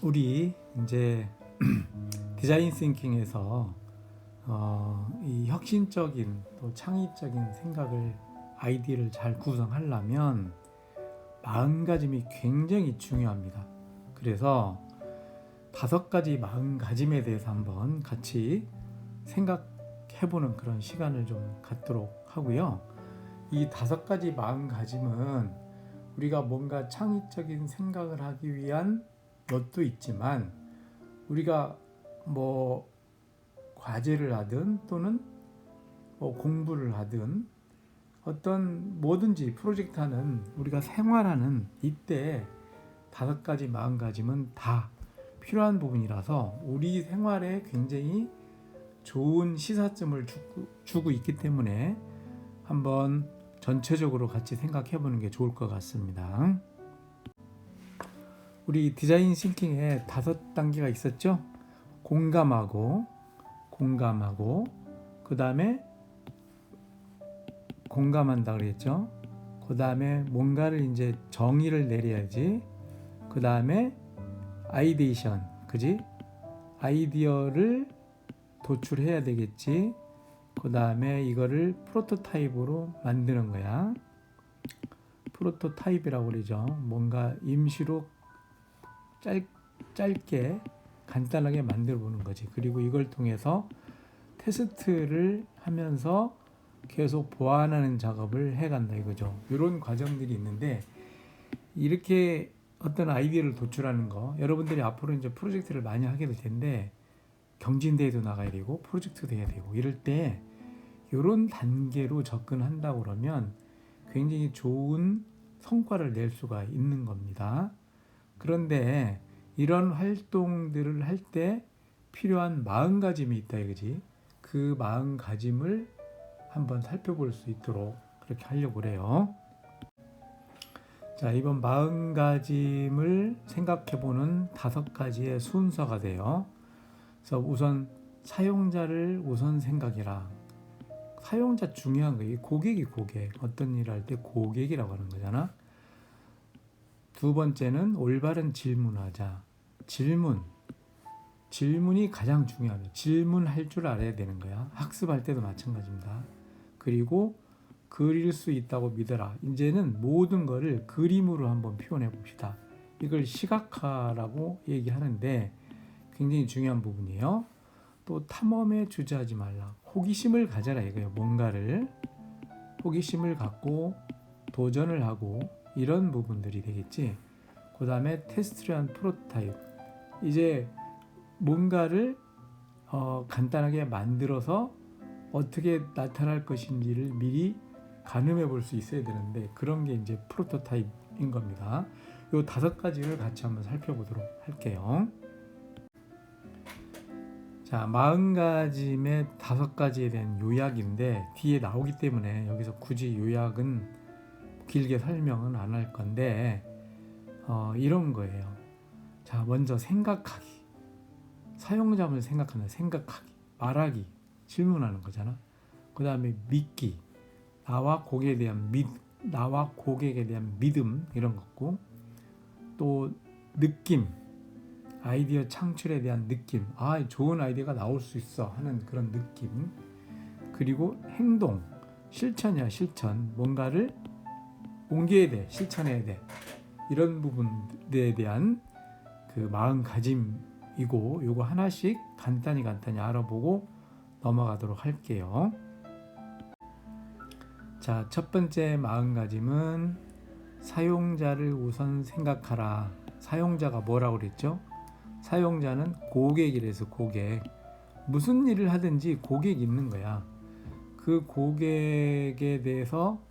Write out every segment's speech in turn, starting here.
우리 이제 디자인 싱킹에서 이 혁신적인 또 창의적인 생각을 아이디어를 잘 구성하려면 마음가짐이 굉장히 중요합니다. 그래서 5가지 마음가짐에 대해서 한번 같이 생각해보는 그런 시간을 좀 갖도록 하고요. 이 5가지 마음가짐은 우리가 뭔가 창의적인 생각을 하기 위한 것도 있지만 우리가 뭐 과제를 하든 또는 공부를 하든 어떤 뭐든지 프로젝트 하는 우리가 생활하는 이때 5가지 마음가짐은 다 필요한 부분이라서 우리 생활에 굉장히 좋은 시사점을 주고 있기 때문에 한번 전체적으로 같이 생각해 보는 게 좋을 것 같습니다. 우리 디자인 싱킹에 5단계가 있었죠? 공감하고 그 다음에 공감한다 그랬죠? 그 다음에 뭔가를 이제 정의를 내려야지. 그 다음에 아이데이션, 그지? 아이디어를 도출해야 되겠지. 그 다음에 이거를 프로토타입으로 만드는 거야. 프로토타입이라고 그러죠. 뭔가 임시로 짧게 간단하게 만들어 보는 거지. 그리고 이걸 통해서 테스트를 하면서 계속 보완하는 작업을 해간다 이거죠. 이런 과정들이 있는데 이렇게 어떤 아이디어를 도출하는 거, 여러분들이 앞으로 이제 프로젝트를 많이 하게 될 텐데 경진대회도 나가야 되고 프로젝트도 해야 되고 이럴 때 이런 단계로 접근한다고 그러면 굉장히 좋은 성과를 낼 수가 있는 겁니다. 그런데 이런 활동들을 할 때 필요한 마음가짐이 있다 이거지. 그 마음가짐을 한번 살펴볼 수 있도록 그렇게 하려고 그래요. 자, 이번 마음가짐을 생각해보는 5가지의 순서가 돼요. 그래서 우선 사용자를 우선 생각해라. 사용자 중요한 거예요. 고객이 어떤 일을 할 때 고객이라고 하는 거잖아. 2번째는 올바른 질문하자. 질문이 가장 중요합니다. 질문할 줄 알아야 되는 거야. 학습할 때도 마찬가지입니다. 그리고 그릴 수 있다고 믿어라. 이제는 모든 거를 그림으로 한번 표현해 봅시다. 이걸 시각화라고 얘기하는데 굉장히 중요한 부분이에요. 또 탐험에 주저하지 말라. 호기심을 가져라 이거예요. 뭔가를 호기심을 갖고 도전을 하고 이런 부분들이 되겠지. 그 다음에 테스트를 한 프로토타입. 이제 뭔가를 간단하게 만들어서 어떻게 나타날 것인지를 미리 가늠해 볼 수 있어야 되는데 그런 게 이제 프로토타입인 겁니다. 이 5가지를 같이 한번 살펴보도록 할게요. 자, 마음가짐의 5가지에 대한 요약인데 뒤에 나오기 때문에 여기서 굳이 요약은 길게 설명은 안 할 건데 이런 거예요. 자, 먼저 생각하기. 사용자를 생각한다. 생각하기. 말하기. 질문하는 거잖아. 그 다음에 믿기. 나와 고객에 대한 믿음 이런 거고 또 느낌. 아이디어 창출에 대한 느낌. 좋은 아이디어가 나올 수 있어 하는 그런 느낌. 그리고 행동. 실천이야 실천. 뭔가를 옮겨야 돼. 실천해야 돼. 이런 부분들에 대한 그 마음가짐이고 요거 하나씩 간단히 알아보고 넘어가도록 할게요. 자, 첫 번째 마음가짐은 사용자를 우선 생각하라. 사용자가 뭐라고 그랬죠? 사용자는 고객이래서 고객. 무슨 일을 하든지 고객이 있는 거야. 그 고객에 대해서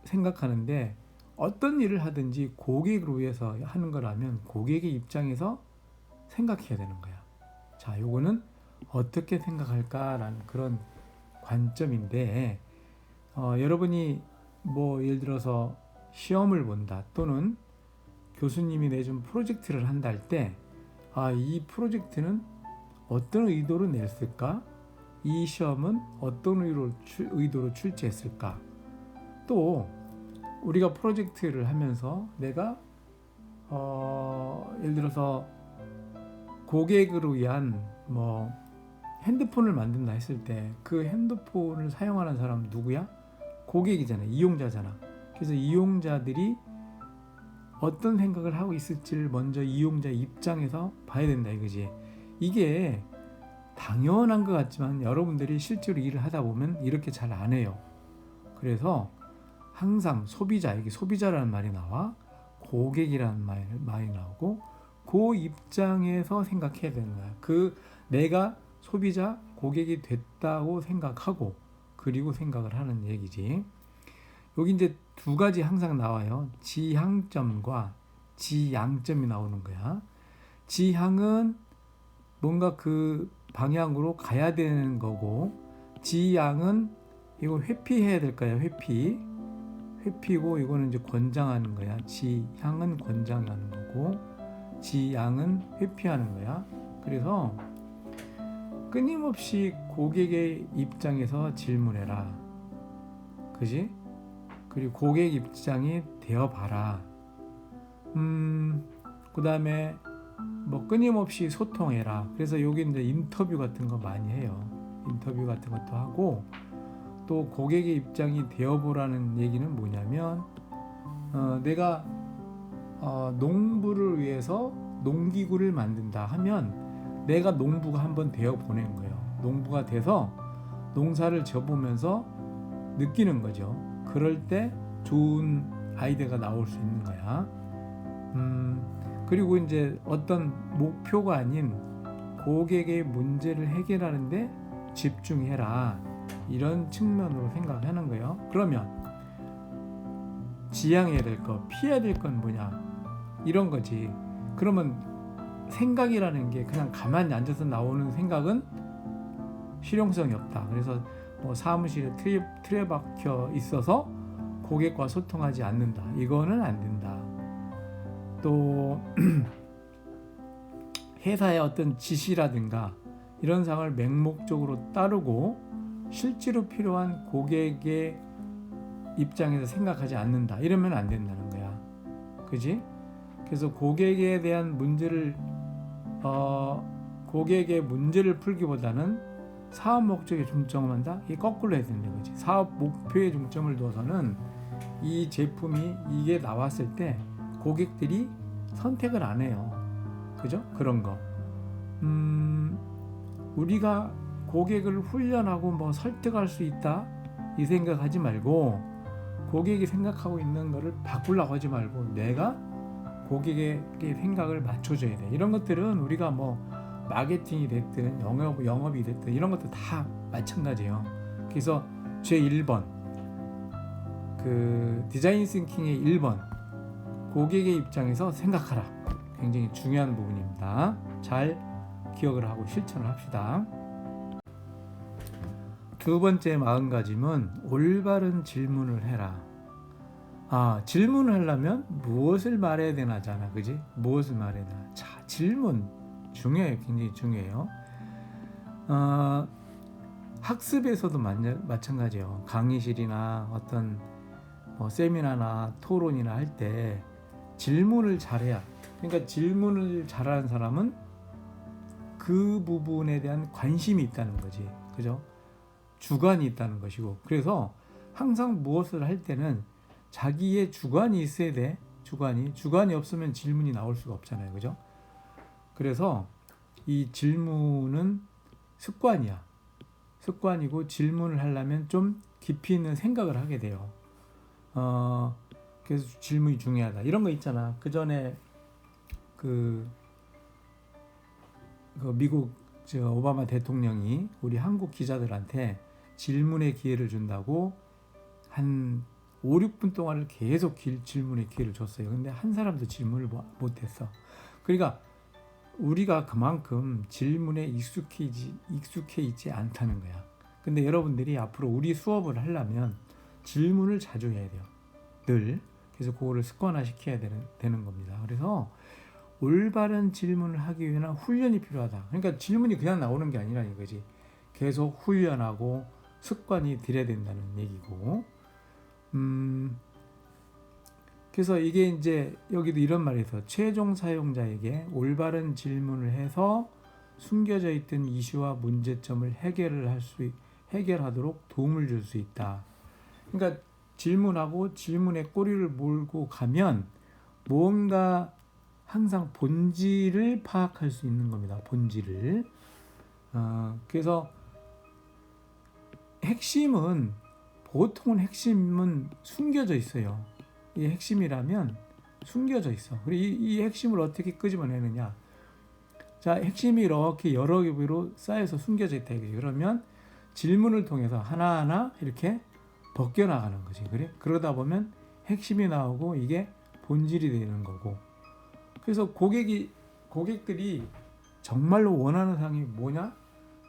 생각하는데 어떤 일을 하든지 고객을 위해서 하는 거라면 고객의 입장에서 생각해야 되는 거야. 자, 요거는 어떻게 생각할까라는 그런 관점인데 여러분이 뭐 예를 들어서 시험을 본다 또는 교수님이 내준 프로젝트를 한다 할 때 이 프로젝트는 어떤 의도로 냈을까? 이 시험은 어떤 의도로 출제했을까? 또 우리가 프로젝트를 하면서 내가 예를 들어서 고객을 위한 뭐 핸드폰을 만든다 했을 때 그 핸드폰을 사용하는 사람은 누구야? 고객이잖아, 이용자잖아. 그래서 이용자들이 어떤 생각을 하고 있을지를 먼저 이용자 입장에서 봐야 된다 이거지. 이게 당연한 것 같지만 여러분들이 실제로 일을 하다 보면 이렇게 잘 안 해요. 그래서 항상 소비자, 여기 소비자라는 말이 나와, 고객이라는 말이 나오고, 그 입장에서 생각해야 되는 거야. 내가 소비자, 고객이 됐다고 생각하고, 그리고 생각을 하는 얘기지. 여기 이제 두 가지 항상 나와요. 지향점과 지양점이 나오는 거야. 지향은 뭔가 그 방향으로 가야 되는 거고, 지향은 이거 회피해야 될 거야. 회피고 이거는 이제 권장하는 거야. 지향은 권장하는 거고, 지양은 회피하는 거야. 그래서 끊임없이 고객의 입장에서 질문해라. 그지? 그리고 고객 입장이 되어봐라. 그 다음에 뭐 끊임없이 소통해라. 그래서 여기 이제 인터뷰 같은 거 많이 해요. 인터뷰 같은 것도 하고, 또 고객의 입장이 되어보라는 얘기는 뭐냐면, 내가 농부를 위해서 농기구를 만든다 하면 내가 농부가 한번 되어보는 거예요. 농부가 돼서 농사를 져보면서 느끼는 거죠. 그럴 때 좋은 아이디어가 나올 수 있는 거야. 그리고 이제 어떤 목표가 아닌 고객의 문제를 해결하는데 집중해라. 이런 측면으로 생각하는 거예요. 그러면 지향해야 될 거, 피해야 될 건 뭐냐? 이런 거지. 그러면 생각이라는 게 그냥 가만히 앉아서 나오는 생각은 실용성이 없다. 그래서 뭐 사무실에 틀에 박혀 있어서 고객과 소통하지 않는다. 이거는 안 된다. 또 회사의 어떤 지시라든가 이런 사항을 맹목적으로 따르고 실제로 필요한 고객의 입장에서 생각하지 않는다. 이러면 안 된다는 거야. 그지? 그래서 고객에 대한 고객의 문제를 풀기보다는 사업 목적에 중점을 한다? 이게 거꾸로 해야 된다는 거지. 사업 목표에 중점을 둬서는 이 제품이 이게 나왔을 때 고객들이 선택을 안 해요. 그죠? 그런 거. 우리가 고객을 훈련하고 뭐 설득할 수 있다? 이 생각하지 말고, 고객이 생각하고 있는 거를 바꾸려고 하지 말고 내가 고객의 생각을 맞춰줘야 돼. 이런 것들은 우리가 뭐 마케팅이 됐든 영업이 됐든 이런 것도 다 마찬가지예요. 그래서 제 1번 그 디자인 싱킹의 1번 고객의 입장에서 생각하라. 굉장히 중요한 부분입니다. 잘 기억을 하고 실천을 합시다. 두 번째 마음가짐은 올바른 질문을 해라. 질문을 하려면 무엇을 말해야 되나잖아, 그지? 무엇을 말해야 되나? 자, 질문 중요해요, 굉장히 중요해요. 학습에서도 마찬가지예요. 강의실이나 어떤 세미나나 토론이나 할 때 질문을 잘해야. 그러니까 질문을 잘하는 사람은 그 부분에 대한 관심이 있다는 거지, 그죠? 주관이 있다는 것이고, 그래서 항상 무엇을 할 때는 자기의 주관이 있어야 돼. 주관이 없으면 질문이 나올 수가 없잖아요, 그죠? 그래서 이 질문은 습관이고 질문을 하려면 좀 깊이 있는 생각을 하게 돼요. 그래서 질문이 중요하다. 이런 거 있잖아. 그 전에 그 미국 오바마 대통령이 우리 한국 기자들한테 질문의 기회를 준다고 한 5, 6분 동안을 계속 질문의 기회를 줬어요. 근데 한 사람도 질문을 못했어. 그러니까 우리가 그만큼 질문에 익숙해 있지 않다는 거야. 근데 여러분들이 앞으로 우리 수업을 하려면 질문을 자주 해야 돼요. 늘. 그래서 그거를 습관화시켜야 되는 겁니다. 그래서 올바른 질문을 하기 위한 훈련이 필요하다. 그러니까 질문이 그냥 나오는 게 아니라 이거지. 계속 훈련하고 습관이 들여야 된다는 얘기고, 그래서 이게 이제 여기도 이런 말이 있어. 최종 사용자에게 올바른 질문을 해서 숨겨져 있던 이슈와 문제점을 해결하도록 도움을 줄 수 있다. 그러니까 질문하고 질문에 꼬리를 몰고 가면 뭔가 항상 본질을 파악할 수 있는 겁니다. 본질을. 그래서 보통은 핵심은 숨겨져 있어요. 이 핵심이라면 숨겨져 있어. 그리고 이 핵심을 어떻게 끄집어내느냐. 자, 핵심이 이렇게 여러 개로 쌓여서 숨겨져 있다. 그러면 질문을 통해서 하나하나 이렇게 벗겨나가는 거지. 그래? 그러다 보면 핵심이 나오고 이게 본질이 되는 거고. 그래서 고객들이 정말로 원하는 사항이 뭐냐?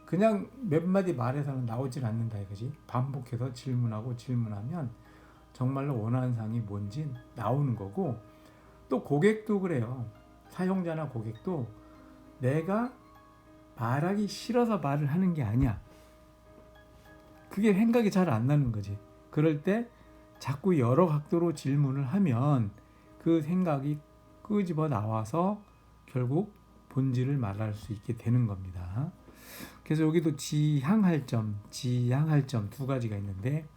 그냥 몇 마디 말해서는 나오질 않는다 이거지. 반복해서 질문하면 정말로 원하는 사항이 뭔지 나오는 거고, 또 고객도 그래요. 사용자나 고객도 내가 말하기 싫어서 말을 하는 게 아니야. 그게 생각이 잘 안 나는 거지. 그럴 때 자꾸 여러 각도로 질문을 하면 그 생각이 끄집어 나와서 결국 본질을 말할 수 있게 되는 겁니다. 그래서 여기도 지향할 점 두 가지가 있는데,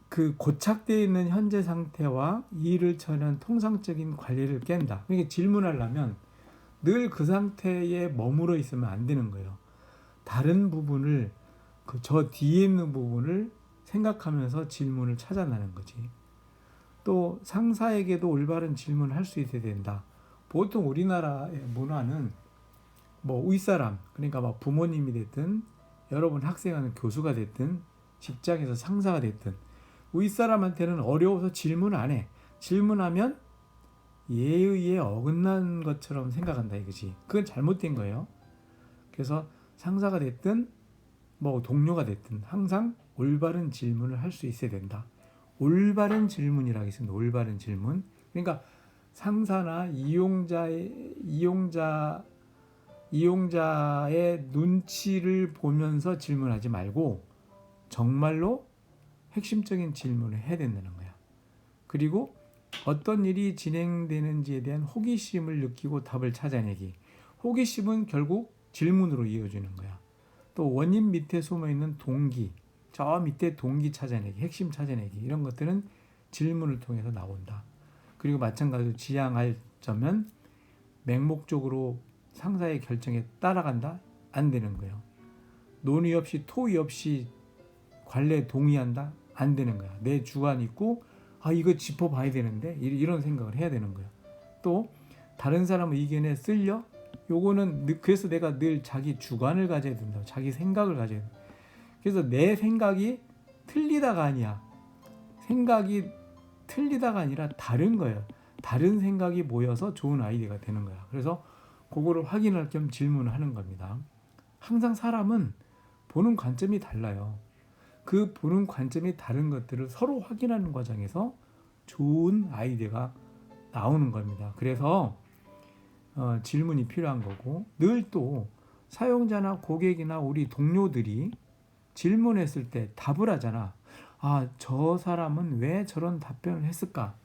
그 고착되어 있는 현재 상태와 이를 처리한 통상적인 관리를 깬다. 그러니까 질문하려면 늘 그 상태에 머물러 있으면 안 되는 거예요. 다른 부분을, 저 뒤에 있는 부분을 생각하면서 질문을 찾아내는 거지. 또 상사에게도 올바른 질문을 할 수 있어야 된다. 보통 우리나라의 문화는 뭐 윗사람, 그러니까 막 부모님이 됐든 여러분 학생하는 교수가 됐든 직장에서 상사가 됐든 윗사람한테는 어려워서 질문을 안 해. 질문하면 예의에 어긋난 것처럼 생각한다 이거지. 그건 잘못된 거예요. 그래서 상사가 됐든 뭐 동료가 됐든 항상 올바른 질문을 할 수 있어야 된다. 올바른 질문이라고 했습니다. 올바른 질문. 그러니까 상사나 이용자의 눈치를 보면서 질문하지 말고 정말로 핵심적인 질문을 해야 된다는 거야. 그리고 어떤 일이 진행되는지에 대한 호기심을 느끼고 답을 찾아내기. 호기심은 결국 질문으로 이어지는 거야. 또 원인 밑에 숨어있는 동기, 저 밑에 동기 찾아내기, 핵심 찾아내기, 이런 것들은 질문을 통해서 나온다. 그리고 마찬가지로 지향할 점은 맹목적으로 상사의 결정에 따라간다? 안 되는 거예요. 논의 없이 토의 없이 관례에 동의한다? 안 되는 거야. 내 주관이 있고 이거 짚어봐야 되는데 이런 생각을 해야 되는 거야. 또 다른 사람의 의견에 쓸려? 요거는 그래서 내가 늘 자기 주관을 가져야 된다. 자기 생각을 가져야 된다. 그래서 내 생각이 틀리다가 아니야. 생각이 틀리다가 아니라 다른 거예요. 다른 생각이 모여서 좋은 아이디어가 되는 거야. 그래서 그거를 확인할 겸 질문을 하는 겁니다. 항상 사람은 보는 관점이 달라요. 그 보는 관점이 다른 것들을 서로 확인하는 과정에서 좋은 아이디어가 나오는 겁니다. 그래서 질문이 필요한 거고, 늘 또 사용자나 고객이나 우리 동료들이 질문했을 때 답을 하잖아. 저 사람은 왜 저런 답변을 했을까?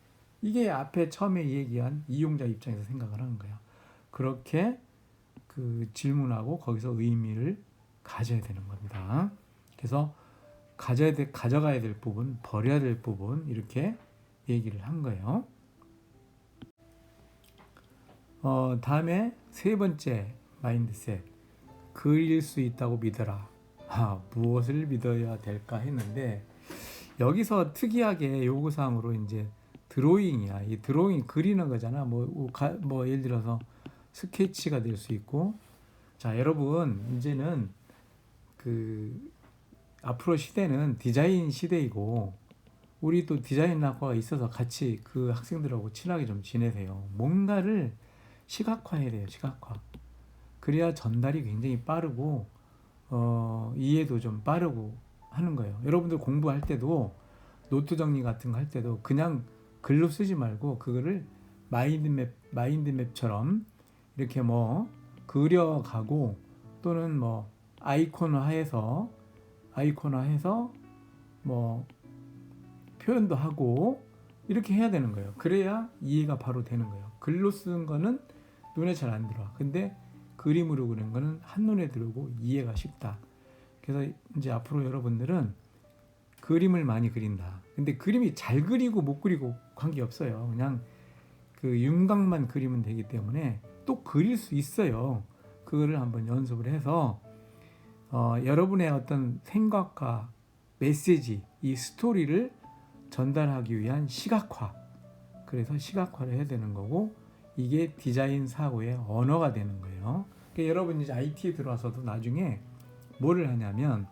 이게 앞에 처음에 얘기한 이용자 입장에서 생각을 하는 거야. 그렇게 그 질문하고 거기서 의미를 가져야 되는 겁니다. 그래서 가져가야 될 부분, 버려야 될 부분, 이렇게 얘기를 한 거예요. 다음에 세 번째 마인드셋, 그릴 수 있다고 믿어라. 무엇을 믿어야 될까 했는데, 여기서 특이하게 요구사항으로 이제 드로잉이야. 이 드로잉 그리는 거잖아. 뭐 예를 들어서 스케치가 될 수 있고. 자, 여러분 이제는 앞으로 시대는 디자인 시대이고, 우리 또 디자인 학과가 있어서 같이 그 학생들하고 친하게 좀 지내세요. 뭔가를 시각화해야 돼요. 시각화. 그래야 전달이 굉장히 빠르고 이해도 좀 빠르고 하는 거예요. 여러분들 공부할 때도 노트 정리 같은 거 할 때도 그냥 글로 쓰지 말고 그거를 마인드맵처럼 이렇게 뭐 그려가고, 또는 뭐 아이콘화해서 뭐 표현도 하고 이렇게 해야 되는 거예요. 그래야 이해가 바로 되는 거예요. 글로 쓴 거는 눈에 잘 안 들어와. 근데 그림으로 그리는 거는 한눈에 들어오고 이해가 쉽다. 그래서 이제 앞으로 여러분들은 그림을 많이 그린다. 근데 그림이 잘 그리고 못 그리고 관계없어요. 그냥 그 윤곽만 그리면 되기 때문에 또 그릴 수 있어요. 그거를 한번 연습을 해서 여러분의 어떤 생각과 메시지, 이 스토리를 전달하기 위한 시각화. 그래서 시각화를 해야 되는 거고 이게 디자인 사고의 언어가 되는 거예요. 그러니까 여러분 이제 IT에 들어와서도 나중에 뭐를 하냐면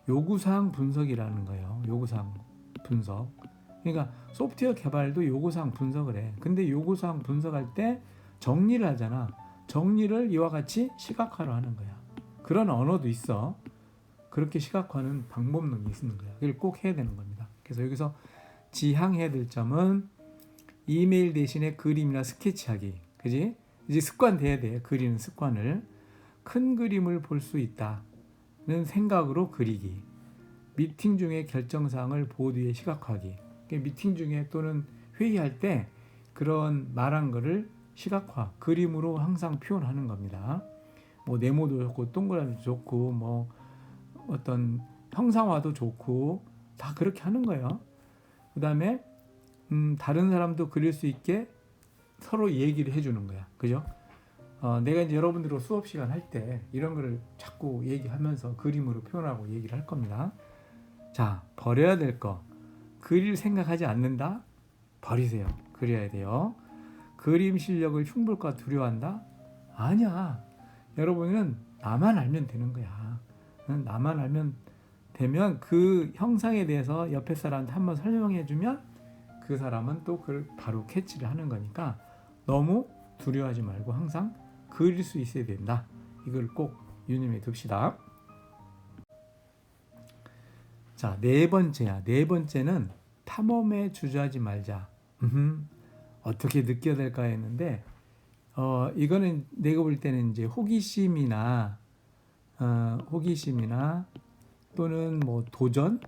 요구사항 분석이라는 거예요. 요구사항 분석. 그러니까 소프트웨어 개발도 요구사항 분석을 해. 근데 요구사항 분석할 때 정리를 하잖아. 정리를 이와 같이 시각화로 하는 거야. 그런 언어도 있어. 그렇게 시각화는 방법론이 있는 거야. 그걸 꼭 해야 되는 겁니다. 그래서 여기서 지향해야 될 점은 이메일 대신에 그림이나 스케치하기. 그지? 이제 습관 돼야 돼. 그리는 습관을. 큰 그림을 볼 수 있다는 생각으로 그리기. 미팅 중에 결정사항을 보드에 시각화하기. 미팅 중에 또는 회의할 때 그런 말한 거를 시각화, 그림으로 항상 표현하는 겁니다. 뭐 네모도 좋고 동그라미도 좋고 뭐 어떤 형상화도 좋고 다 그렇게 하는 거예요. 그 다음에 다른 사람도 그릴 수 있게 서로 얘기를 해주는 거야. 그죠? 내가 이제 여러분들과 수업 시간 할 때 이런 거를 자꾸 얘기하면서 그림으로 표현하고 얘기를 할 겁니다. 자, 버려야 될 거. 그릴 생각하지 않는다? 버리세요. 그려야 돼요. 그림 실력을 흉볼까 두려워한다? 아니야. 여러분은 나만 알면 되는 거야. 나만 알면 되면 그 형상에 대해서 옆에 사람한테 한번 설명해 주면 그 사람은 또 그걸 바로 캐치를 하는 거니까 너무 두려워하지 말고 항상 그릴 수 있어야 된다. 이걸 꼭 유념해 둡시다. 자, 네 번째야. 네 번째는 탐험에 주저하지 말자. 어떻게 느껴야 될까 했는데 이거는 내가 볼 때는 이제 호기심이나 또는 뭐 도전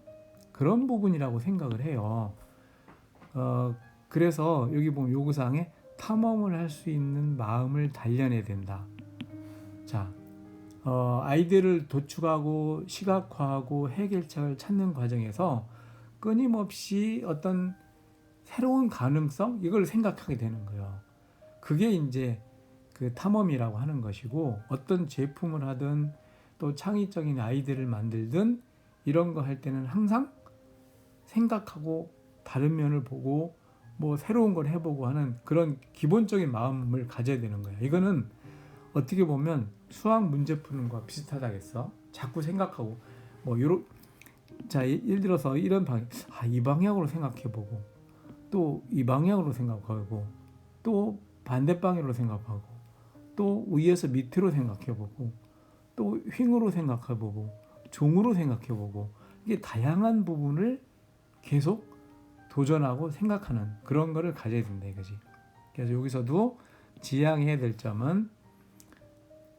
그런 부분이라고 생각을 해요. 그래서 여기 보면 요구사항에 탐험을 할 수 있는 마음을 단련해야 된다. 자, 아이디어를 도축하고 시각화하고 해결책을 찾는 과정에서 끊임없이 어떤 새로운 가능성 이걸 생각하게 되는 거예요. 그게 이제 그 탐험이라고 하는 것이고 어떤 제품을 하든 또 창의적인 아이디어를 만들든 이런 거 할 때는 항상 생각하고 다른 면을 보고 뭐 새로운 걸 해보고 하는 그런 기본적인 마음을 가져야 되는 거예요. 이거는 어떻게 보면 수학 문제 푸는 거와 비슷하다겠어. 자꾸 생각하고 뭐 요런 자 예를 들어서 이런 이 방향으로 생각해보고 또 이 방향으로 생각하고 또 반대 방향으로 생각하고 또 위에서 밑으로 생각해보고 또 횡으로 생각해보고 종으로 생각해보고 이게 다양한 부분을 계속 도전하고 생각하는 그런 거를 가져야 된다 이거지. 그래서 여기서도 지향해야 될 점은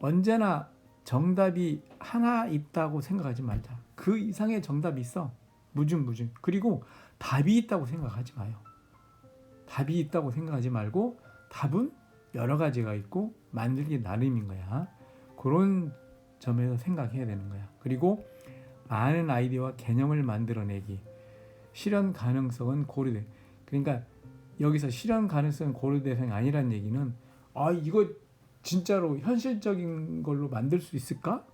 언제나 정답이 하나 있다고 생각하지 말자. 그 이상의 정답이 있어. 무궁무진. 그리고 답이 있다고 생각하지 마요. 답이 있다고 생각하지 말고 답은 여러 가지가 있고 만들기 나름인 거야. 그런 점에서 생각해야 되는 거야. 그리고 많은 아이디어와 개념을 만들어내기. 실현 가능성은 고려돼. 그러니까 여기서 실현 가능성은 고려 대상이 아니란 얘기는 이거 진짜로 현실적인 걸로 만들 수 있을까?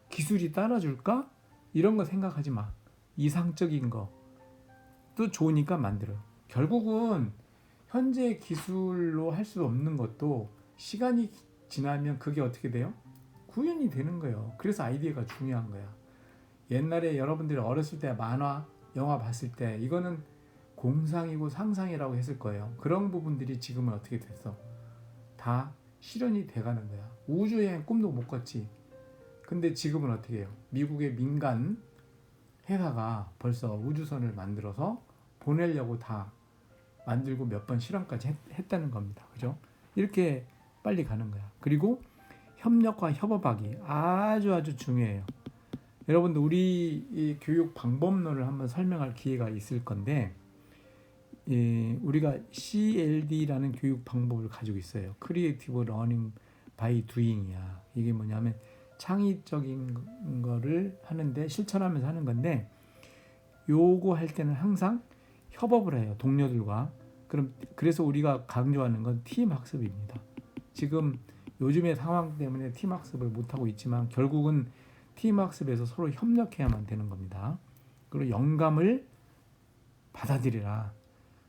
기술이 따라줄까? 이런 거 생각하지 마. 이상적인 것도 좋으니까 만들어. 결국은 현재 기술로 할 수 없는 것도 시간이 지나면 그게 어떻게 돼요? 구현이 되는 거예요. 그래서 아이디어가 중요한 거야. 옛날에 여러분들이 어렸을 때 만화, 영화 봤을 때 이거는 공상이고 상상이라고 했을 거예요. 그런 부분들이 지금은 어떻게 됐어? 다 실현이 돼가는 거야. 우주여행 꿈도 못 꿨지. 근데 지금은 어떻게 해요? 미국의 민간 회사가 벌써 우주선을 만들어서 보내려고 다 만들고 몇 번 실험까지 했다는 겁니다. 그죠? 이렇게 빨리 가는 거야. 그리고 협력과 협업하기 아주 중요해요. 여러분들 우리 이 교육 방법론을 한번 설명할 기회가 있을 건데 우리가 CLD라는 교육 방법을 가지고 있어요. Creative Learning by Doing이야. 이게 뭐냐면 창의적인 거를 하는데 실천하면서 하는 건데 요거 할 때는 항상 협업을 해요. 동료들과. 그래서 우리가 강조하는 건 팀 학습입니다. 지금 요즘의 상황 때문에 팀 학습을 못하고 있지만 결국은 팀 학습에서 서로 협력해야만 되는 겁니다. 그리고 영감을 받아들이라.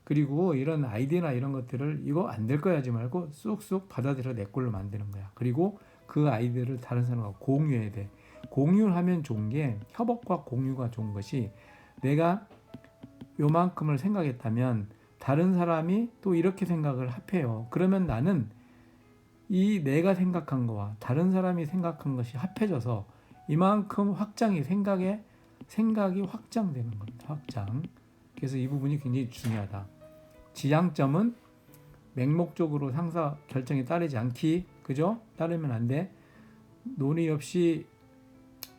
그리고 이런 아이디어나 이런 것들을 이거 안 될 거야 하지 말고 쑥쑥 받아들여 내 걸로 만드는 거야. 그리고 그 아이디어를 다른 사람과 공유해야 돼. 공유를 하면 좋은 게 협업과 공유가 좋은 것이 내가 요만큼을 생각했다면 다른 사람이 또 이렇게 생각을 합해요. 그러면 나는 이 내가 생각한 거와 다른 사람이 생각한 것이 합해져서 이만큼 생각이 확장되는 겁니다. 확장. 그래서 이 부분이 굉장히 중요하다. 지향점은 맹목적으로 상사 결정에 따르지 않기. 그죠? 따르면 안 돼. 논의 없이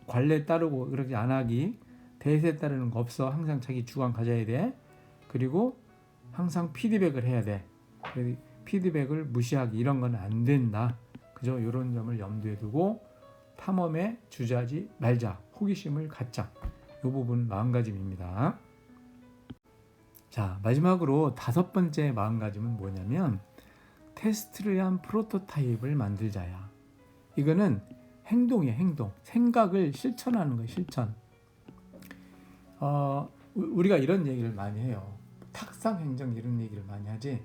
관례에 따르고 그렇게 안 하기. 대세에 따르는 거 없어. 항상 자기 주관 가져야 돼. 그리고 항상 피드백을 해야 돼. 피드백을 무시하기 이런 건 안 된다. 그죠? 이런 점을 염두에 두고 탐험에 주저하지 말자. 호기심을 갖자. 이 부분 마음가짐입니다. 자, 마지막으로 5번째 마음가짐은 뭐냐면 테스트를 위한 프로토타입을 만들자야. 이거는 행동이야, 행동. 생각을 실천하는 거야, 실천. 우리가 이런 얘기를 많이 해요. 탁상 행정 이런 얘기를 많이 하지.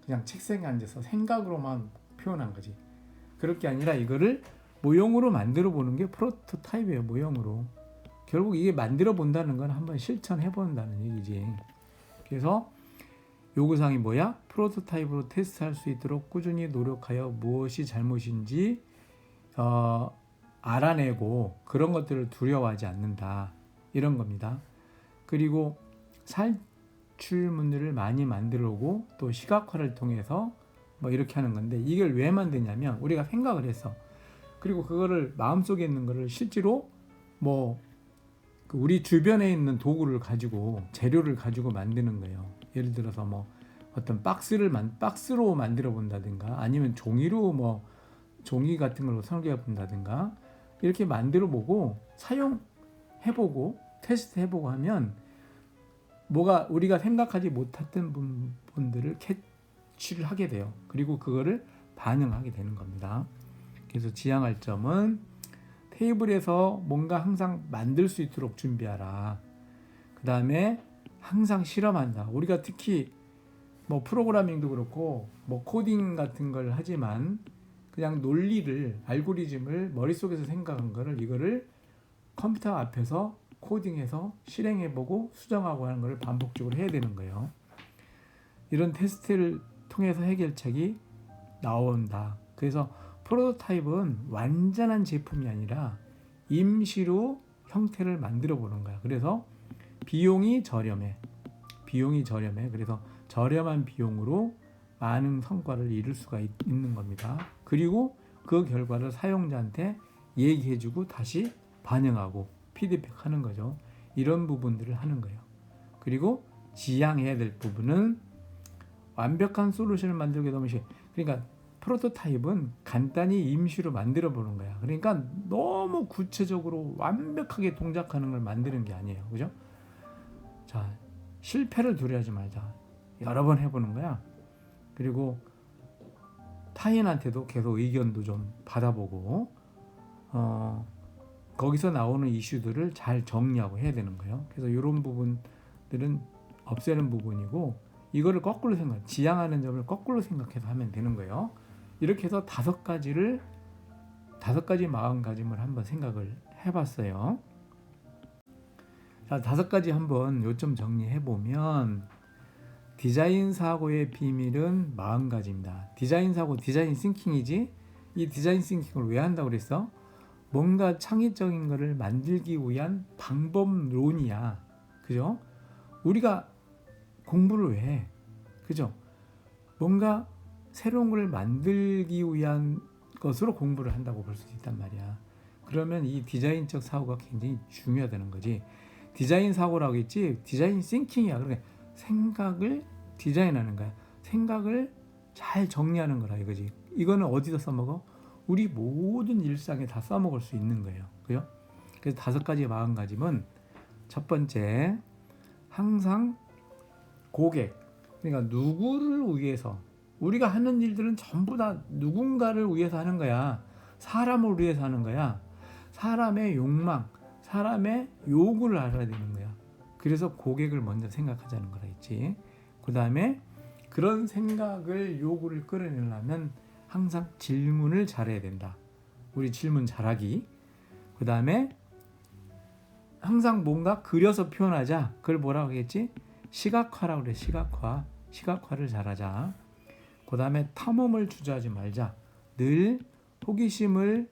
그냥 책상에 앉아서 생각으로만 표현한 거지. 그럴 게 아니라 이거를 모형으로 만들어 보는 게 프로토타입이에요. 모형으로. 결국 이게 만들어 본다는 건 한번 실천해 본다는 얘기지. 그래서 요구사항이 뭐야? 프로토타입으로 테스트할 수 있도록 꾸준히 노력하여 무엇이 잘못인지 알아내고 그런 것들을 두려워하지 않는다. 이런 겁니다. 그리고 살출문들을 많이 만들고 또 시각화를 통해서 뭐 이렇게 하는 건데 이걸 왜 만드냐면 우리가 생각을 했어. 그리고 그거를 마음속에 있는 거를 실제로 뭐 우리 주변에 있는 도구를 가지고 재료를 가지고 만드는 거예요. 예를 들어서 뭐 어떤 박스로 만들어 본다든가 아니면 종이 같은 걸로 설계해 본다든가 이렇게 만들어 보고 사용해 보고 테스트 해 보고 하면 뭐가 우리가 생각하지 못했던 부분들을 캐치를 하게 돼요. 그리고 그거를 반영하게 되는 겁니다. 그래서 지향할 점은 테이블에서 뭔가 항상 만들 수 있도록 준비하라. 그 다음에 항상 실험한다. 우리가 특히 뭐 프로그래밍도 그렇고 뭐 코딩 같은 걸 하지만 그냥 논리를 알고리즘을 머릿속에서 생각한 거를 이거를 컴퓨터 앞에서 코딩해서 실행해보고 수정하고 하는 걸 반복적으로 해야 되는 거예요. 이런 테스트를 통해서 해결책이 나온다. 그래서 프로토타입은 완전한 제품이 아니라 임시로 형태를 만들어 보는 거야. 그래서 비용이 저렴해. 그래서 저렴한 비용으로 많은 성과를 이룰 수가 있는 겁니다. 그리고 그 결과를 사용자한테 얘기해주고 다시 반영하고 피드백하는 거죠. 이런 부분들을 하는 거예요. 그리고 지향해야 될 부분은 완벽한 솔루션을 만들게 되면 그러니까 프로토타입은 간단히 임시로 만들어 보는 거야. 그러니까 너무 구체적으로 완벽하게 동작하는 걸 만드는 게 아니에요. 그죠? 자, 실패를 두려워하지 말자. 여러 번 해보는 거야. 그리고 타인한테도 계속 의견도 좀 받아보고 거기서 나오는 이슈들을 잘 정리하고 해야 되는 거예요. 그래서 이런 부분들은 없애는 부분이고 이거를 거꾸로 지향하는 점을 거꾸로 생각해서 하면 되는 거예요. 이렇게 해서 5가지 마음가짐을 한번 생각을 해봤어요. 자, 5가지 한번 요점 정리해보면 디자인 사고의 비밀은 마음가짐이다. 디자인 사고, 디자인 싱킹이지. 이 디자인 싱킹을 왜 한다고 그랬어? 뭔가 창의적인 거를 만들기 위한 방법론이야. 그죠? 우리가 공부를 왜 해? 그죠? 뭔가 새로운 걸 만들기 위한 것으로 공부를 한다고 볼 수 있단 말이야. 그러면 이 디자인적 사고가 굉장히 중요하다는 거지. 디자인 사고라고 했지 디자인 싱킹이야. 그러니까 생각을 디자인하는 거야. 생각을 잘 정리하는 거라 이거지. 이거는 어디다 써먹어? 우리 모든 일상에 다 써먹을 수 있는 거예요. 그죠? 그래서 5가지 마음가짐은 첫 번째, 항상 고객, 그러니까 누구를 위해서, 우리가 하는 일들은 전부 다 누군가를 위해서 하는 거야. 사람을 위해서 하는 거야. 사람의 욕망, 사람의 요구를 알아야 되는 거야. 그래서 고객을 먼저 생각하자는 거라 했지. 그 다음에 그런 생각을, 요구를 끌어내려면 항상 질문을 잘해야 된다. 우리 질문 잘하기. 그 다음에 항상 뭔가 그려서 표현하자. 그걸 뭐라고 하겠지? 시각화라고 그래. 시각화. 시각화를 잘하자. 그 다음에 탐험을 주저하지 말자. 늘 호기심을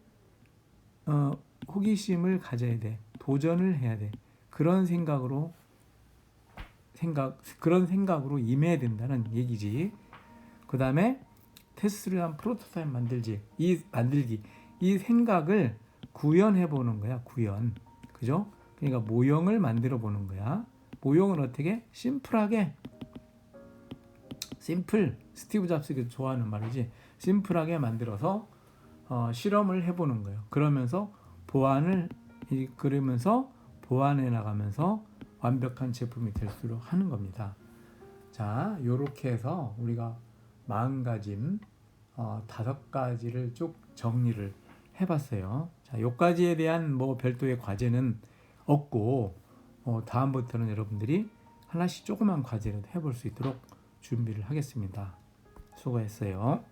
가져야 돼. 도전을 해야 돼. 그런 생각으로 임해야 된다는 얘기지. 그 다음에 테스트를 한 프로토타입 만들기. 이 생각을 구현해 보는 거야. 구현. 그죠? 그러니까 모형을 만들어 보는 거야. 모형을 어떻게? 심플하게. 스티브 잡스가 좋아하는 말이지. 심플하게 만들어서 실험을 해보는 거예요. 그러면서 보완해 나가면서 완벽한 제품이 될 수 있도록 하는 겁니다. 자, 요렇게 해서 우리가 마음가짐 5가지를 쭉 정리를 해봤어요. 자, 요까지에 대한 뭐 별도의 과제는 없고 다음부터는 여러분들이 하나씩 조그만 과제를 해볼 수 있도록 준비를 하겠습니다. 수고했어요.